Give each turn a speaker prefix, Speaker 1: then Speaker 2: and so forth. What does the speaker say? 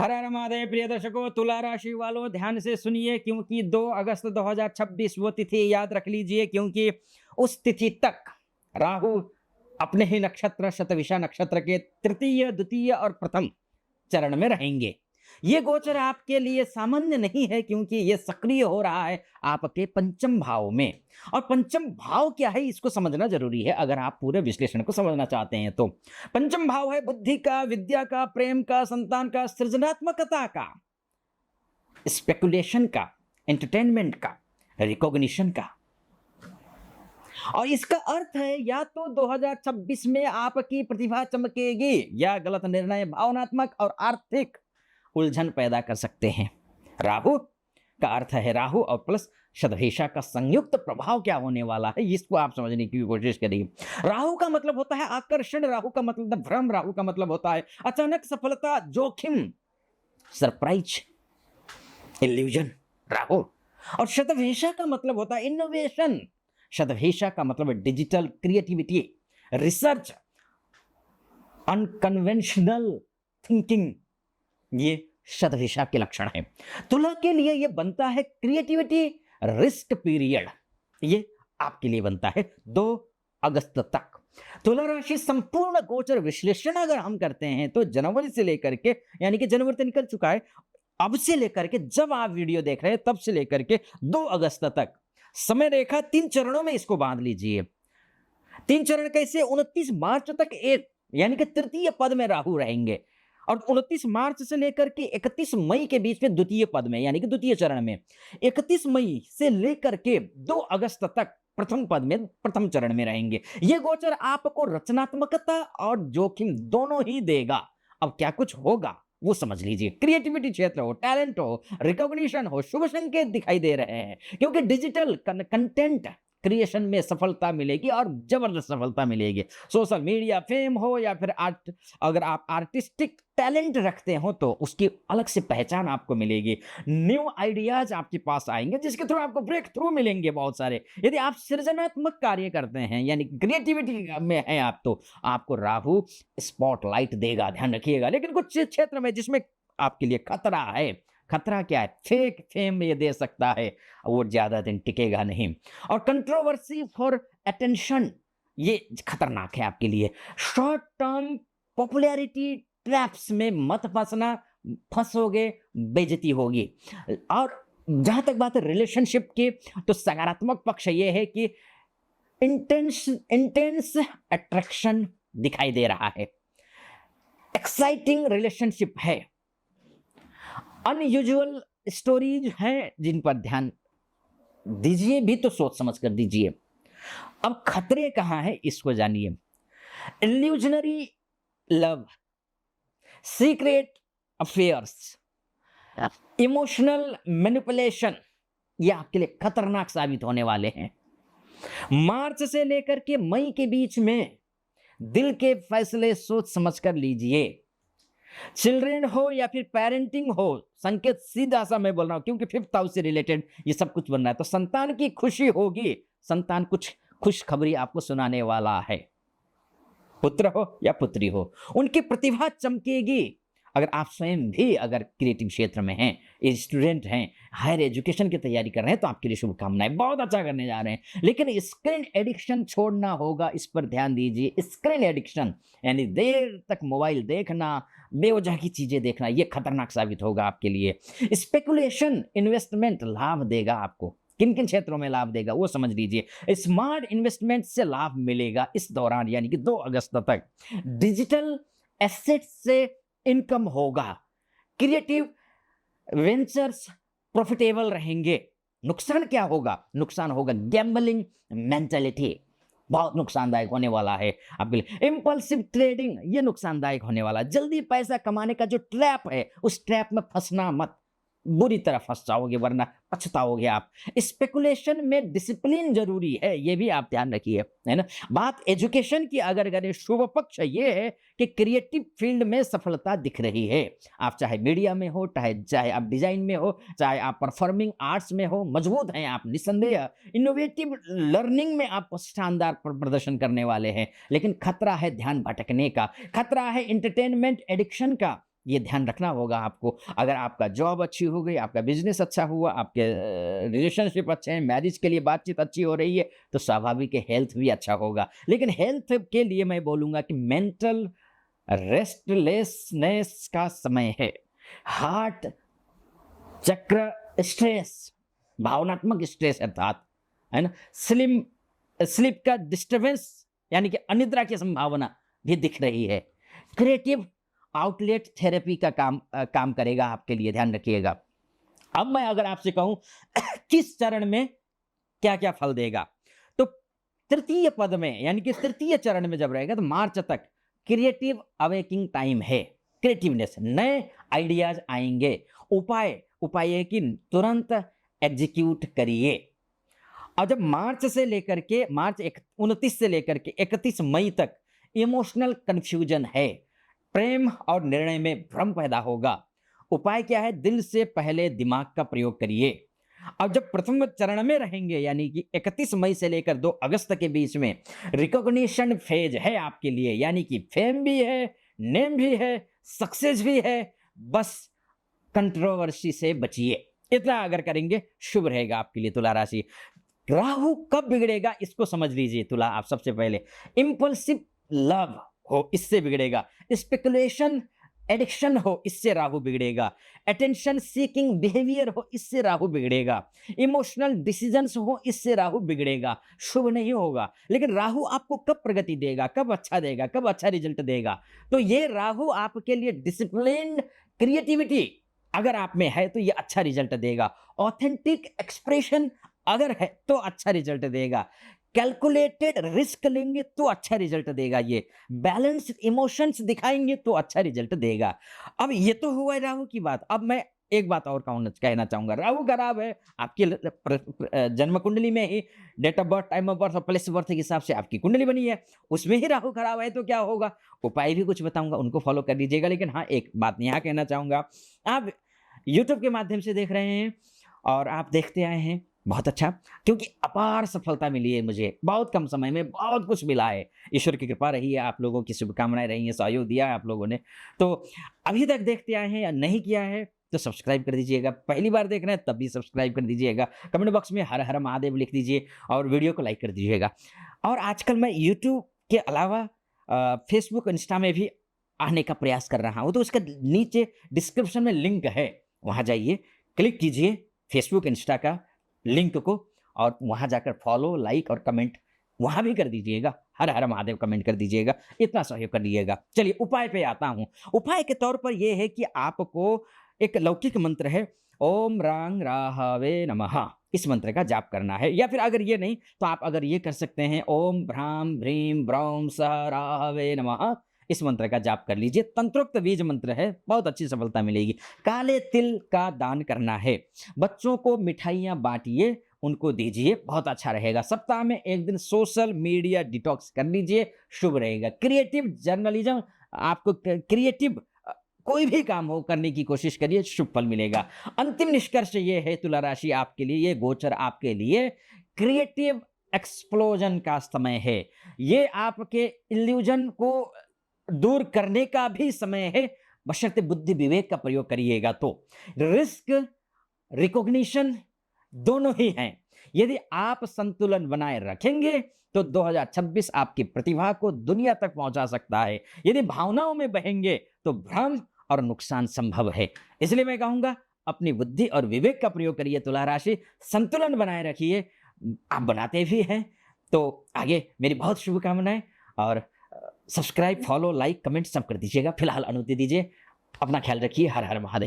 Speaker 1: हर हर महादेव। प्रिय दर्शकों, तुला राशि वालों ध्यान से सुनिए, क्योंकि 2 अगस्त 2026 वो तिथि याद रख लीजिए, क्योंकि उस तिथि तक राहु अपने ही नक्षत्र शतभिषा नक्षत्र के तृतीय, द्वितीय और प्रथम चरण में रहेंगे। ये गोचर आपके लिए सामान्य नहीं है, क्योंकि ये सक्रिय हो रहा है आपके पंचम भाव में। और पंचम भाव क्या है, इसको समझना जरूरी है अगर आप पूरे विश्लेषण को समझना चाहते हैं तो। पंचम भाव है बुद्धि का, विद्या का, प्रेम का, संतान का, सृजनात्मकता का, स्पेकुलेशन का, एंटरटेनमेंट का, रिकॉग्निशन का। और इसका अर्थ है या तो 2026 में आपकी प्रतिभा चमकेगी, या गलत निर्णय भावनात्मक और आर्थिक उलझन पैदा कर सकते हैं। राहु का अर्थ है राहु और प्लस शतभिषा का संयुक्त प्रभाव क्या होने वाला है, इसको आप समझने की कोशिश करिए। राहु का मतलब होता है आकर्षण, राहु का मतलब भ्रम, राहु का मतलब होता है अचानक सफलता, जोखिम, सरप्राइज, इल्यूजन, राहु। और शतभिषा का मतलब होता है इनोवेशन। शतभिषा का मतलब digital creativity, research, unconventional thinking. ये शतभिषा के लक्षण है। तुला के लिए ये बनता है क्रिएटिविटी रिस्क पीरियड। ये आपके लिए बनता है 2 अगस्त तक। तुला राशि संपूर्ण गोचर विश्लेषण अगर हम करते हैं तो जनवरी से लेकर के, यानी कि जनवरी तो निकल चुका है, अब से लेकर के जब आप वीडियो देख रहे हैं तब से लेकर के 2 अगस्त तक समय रेखा 3 चरणों में इसको बांध लीजिए। 3 चरण कैसे? 29 मार्च तक एक, यानी कि तृतीय पद में राहु रहेंगे, और 29 मार्च से लेकर के 31 मई के बीच में द्वितीय पद में, यानी कि द्वितीय चरण में। 31 मई से लेकर के 2 अगस्त तक प्रथम पद में, प्रथम चरण में रहेंगे। यह गोचर आपको रचनात्मकता और जोखिम दोनों ही देगा। अब क्या कुछ होगा वो समझ लीजिए। क्रिएटिविटी क्षेत्र हो, टैलेंट हो, रिकॉग्निशन हो, शुभ संकेत दिखाई दे रहे हैं, क्योंकि डिजिटल कंटेंट क्रिएशन में सफलता मिलेगी और जबरदस्त सफलता मिलेगी। सोशल मीडिया फेम हो या फिर आर्ट, अगर आप आर्टिस्टिक टैलेंट रखते हो तो उसकी अलग से पहचान आपको मिलेगी। न्यू आइडियाज आपके पास आएंगे जिसके थ्रू आपको ब्रेक थ्रू मिलेंगे बहुत सारे। यदि आप सृजनात्मक कार्य करते हैं, यानी क्रिएटिविटी में है आप, तो आपको राहु स्पॉटलाइट देगा, ध्यान रखिएगा। लेकिन कुछ क्षेत्र में जिसमें आपके लिए खतरा है, खतरा क्या है? फेक फेम ये दे सकता है, वो ज्यादा दिन टिकेगा नहीं। और कंट्रोवर्सी फॉर अटेंशन, ये खतरनाक है आपके लिए। शॉर्ट टर्म पॉपुलैरिटी ट्रैप्स में मत फंसना, फंसोगे बेइज्जती होगी। और जहां तक बात है रिलेशनशिप की, तो सकारात्मक पक्ष ये है कि इंटेंस अट्रैक्शन दिखाई दे रहा है, एक्साइटिंग रिलेशनशिप है, अनयूजुअल स्टोरीज हैं जिन पर ध्यान दीजिए भी तो सोच समझ कर दीजिए। अब खतरे कहां है इसको जानिए। Illusionary love, secret affairs, emotional manipulation, ये आपके लिए खतरनाक साबित होने वाले हैं। मार्च से लेकर के मई के बीच में दिल के फैसले सोच समझ कर लीजिए। चिल्ड्रेन हो या फिर पेरेंटिंग हो, संकेत सीधा सा मैं बोल रहा हूं, क्योंकि 5th हाउस से रिलेटेड ये सब कुछ बन रहा है। तो संतान की खुशी होगी, संतान कुछ खुशखबरी आपको सुनाने वाला है। पुत्र हो या पुत्री हो, उनकी प्रतिभा चमकेगी। अगर आप स्वयं भी अगर क्रिएटिव क्षेत्र में हैं, स्टूडेंट हैं, हायर एजुकेशन की तैयारी कर रहे हैं, तो आपके लिए शुभकामनाएं, बहुत अच्छा करने जा रहे हैं। लेकिन स्क्रीन एडिक्शन छोड़ना होगा, इस पर ध्यान दीजिए। स्क्रीन एडिक्शन यानी देर तक मोबाइल देखना, बेवजह की चीजें देखना, यह खतरनाक साबित होगा आपके लिए। स्पेकुलेशन इन्वेस्टमेंट लाभ देगा आपको, किन किन क्षेत्रों में लाभ देगा वो समझ लीजिए। स्मार्ट इन्वेस्टमेंट से लाभ मिलेगा इस दौरान, यानी कि 2 अगस्त तक। डिजिटल एसेट से इनकम होगा। क्रिएटिव वेंचर्स प्रॉफिटेबल रहेंगे। नुकसान क्या होगा? नुकसान होगा गैम्बलिंग मेंटालिटी, बहुत नुकसानदायक होने वाला है आपके लिए। इंपल्सिव ट्रेडिंग, ये नुकसानदायक होने वाला है। जल्दी पैसा कमाने का जो ट्रैप है, उस ट्रैप में फंसना मत, बुरी तरह फंस जाओगे, वरना पछताओगे आप। स्पेकुलेशन में डिसिप्लिन जरूरी है, ये भी आप ध्यान रखिए, है ना। बात एजुकेशन की अगर करें, शुभ पक्ष ये है कि क्रिएटिव फील्ड में सफलता दिख रही है। आप चाहे मीडिया में हो, चाहे आप डिजाइन में हो, चाहे आप परफॉर्मिंग आर्ट्स में हो, मजबूत हैं आप निसंदेह। इनोवेटिव लर्निंग में आप शानदार प्रदर्शन करने वाले हैं। लेकिन खतरा है ध्यान भटकने का, खतरा है एंटरटेनमेंट एडिक्शन का, ये ध्यान रखना होगा आपको। अगर आपका जॉब अच्छी हो गई, आपका बिज़नेस अच्छा हुआ, आपके रिलेशनशिप अच्छे हैं, मैरिज के लिए बातचीत अच्छी हो रही है, तो स्वाभाविक है हेल्थ भी अच्छा होगा। लेकिन हेल्थ के लिए मैं बोलूँगा कि मेंटल रेस्टलेसनेस का समय है। हार्ट चक्र स्ट्रेस, भावनात्मक स्ट्रेस अर्थात, है ना? स्लीप का डिस्टर्बेंस यानी कि अनिद्रा की संभावना भी दिख रही है। क्रिएटिव आउटलेट थेरेपी का काम करेगा आपके लिए, ध्यान रखिएगा। अब मैं अगर आपसे कहूं किस चरण में क्या-क्या फल देगा, तो तृतीय पद में यानी कि तृतीय चरण में जब रहेगा तो मार्च तक क्रिएटिव अवेकिंग टाइम है। क्रिएटिवनेस, नए आइडियाज आएंगे। उपाय है कि तुरंत एग्जीक्यूट करिए। और जब मार्च 29 से लेकर के 31 मई तक इमोशनल कंफ्यूजन है, प्रेम और निर्णय में भ्रम पैदा होगा। उपाय क्या है? दिल से पहले दिमाग का प्रयोग करिए। अब जब प्रथम चरण में रहेंगे यानी कि 31 मई से लेकर 2 अगस्त के बीच में रिकॉग्निशन फेज है आपके लिए, यानी कि फेम भी है, नेम भी है, सक्सेस भी है। बस कंट्रोवर्सी से बचिए। इतना अगर करेंगे शुभ रहेगा आपके लिए तुला राशि। राहु कब बिगड़ेगा इसको समझ लीजिए तुला आप। सबसे पहले इम्पल्सिव लव हो, इससे बिगड़ेगा। स्पेकुलेशन एडिक्शन हो, इससे राहु बिगड़ेगा। अटेंशन सीकिंग बिहेवियर हो, इससे राहु बिगड़ेगा। इमोशनल डिसीजंस हो, इससे राहु बिगड़ेगा। शुभ नहीं होगा। लेकिन राहु आपको कब प्रगति देगा, कब अच्छा देगा, कब अच्छा रिजल्ट देगा? तो ये राहु आपके लिए डिसिप्लिन, क्रिएटिविटी अगर आप में है तो ये अच्छा रिजल्ट देगा। ऑथेंटिक एक्सप्रेशन अगर है तो अच्छा रिजल्ट देगा। कैलकुलेटेड रिस्क लेंगे तो अच्छा रिजल्ट देगा। ये बैलेंस्ड इमोशंस दिखाएंगे तो अच्छा रिजल्ट देगा। अब ये तो हुआ राहु की बात। अब मैं एक बात और कहना चाहूंगा। राहु खराब है आपकी जन्म कुंडली में ही, date of birth, time of birth और प्लेस ऑफ बर्थ के हिसाब से आपकी कुंडली बनी है, उसमें ही राहु खराब है तो क्या होगा? उपाय भी कुछ बताऊंगा, उनको फॉलो कर लीजिएगा। लेकिन हाँ, एक बात यहाँ कहना चाहूंगा, आप यूट्यूब के माध्यम से देख रहे हैं और आप देखते आए हैं, बहुत अच्छा, क्योंकि अपार सफलता मिली है मुझे। बहुत कम समय में बहुत कुछ मिला है। ईश्वर की कृपा रही है, आप लोगों की शुभकामनाएं रही हैं, सहयोग दिया है आप लोगों ने। तो अभी तक देखते आए हैं या नहीं किया है तो सब्सक्राइब कर दीजिएगा। पहली बार देख रहे हैं तब भी सब्सक्राइब कर दीजिएगा। कमेंट बॉक्स में हर हर महादेव लिख दीजिए और वीडियो को लाइक कर दीजिएगा। और आजकल मैं यूट्यूब के अलावा फेसबुक, इंस्टा में भी आने का प्रयास कर रहा हूँ, तो उसका नीचे डिस्क्रिप्शन में लिंक है, वहाँ जाइए, क्लिक कीजिए फेसबुक, इंस्टा का लिंक को, और वहां जाकर फॉलो, लाइक और कमेंट वहां भी कर दीजिएगा। हर हर महादेव कमेंट कर दीजिएगा, इतना सहयोग कर दीजिएगा। चलिए उपाय पे आता हूं। उपाय के तौर पर यह है कि आपको एक लौकिक मंत्र है, ओम रांग राहवे नमः, इस मंत्र का जाप करना है। या फिर अगर ये नहीं तो आप अगर ये कर सकते हैं, ओम भ्राम भ्रीम ब्रौम सह राहवे नमः, इस मंत्र का जाप कर लीजिए। तंत्रोक्त बीज मंत्र है, बहुत अच्छी सफलता मिलेगी। काले तिल का दान करना है। बच्चों को मिठाइयां बांटिए, उनको दीजिए, बहुत अच्छा रहेगा। सप्ताह में एक दिन सोशल मीडिया डिटॉक्स कर लीजिए, शुभ रहेगा। क्रिएटिव जर्नलिज्म, आपको क्रिएटिव कोई भी काम हो करने की कोशिश करिए, शुभ फल मिलेगा। अंतिम निष्कर्ष ये है तुला राशि आपके लिए, ये गोचर आपके लिए क्रिएटिव एक्सप्लोजन का समय है। ये आपके इल्यूजन को दूर करने का भी समय है, बशर्ते बुद्धि विवेक का प्रयोग करिएगा तो। रिस्क रिकॉग्निशन दोनों ही हैं। यदि आप संतुलन बनाए रखेंगे तो 2026 आपकी प्रतिभा को दुनिया तक पहुंचा सकता है। यदि भावनाओं में बहेंगे तो भ्रम और नुकसान संभव है। इसलिए मैं कहूंगा, अपनी बुद्धि और विवेक का प्रयोग करिए तुला राशि, संतुलन बनाए रखिए। आप बनाते भी हैं तो आगे मेरी बहुत शुभकामनाएं। और सब्सक्राइब, फॉलो, लाइक, कमेंट सब कर दीजिएगा। फिलहाल अनुमति दीजिए, अपना ख्याल रखिए। हर हर महादेव।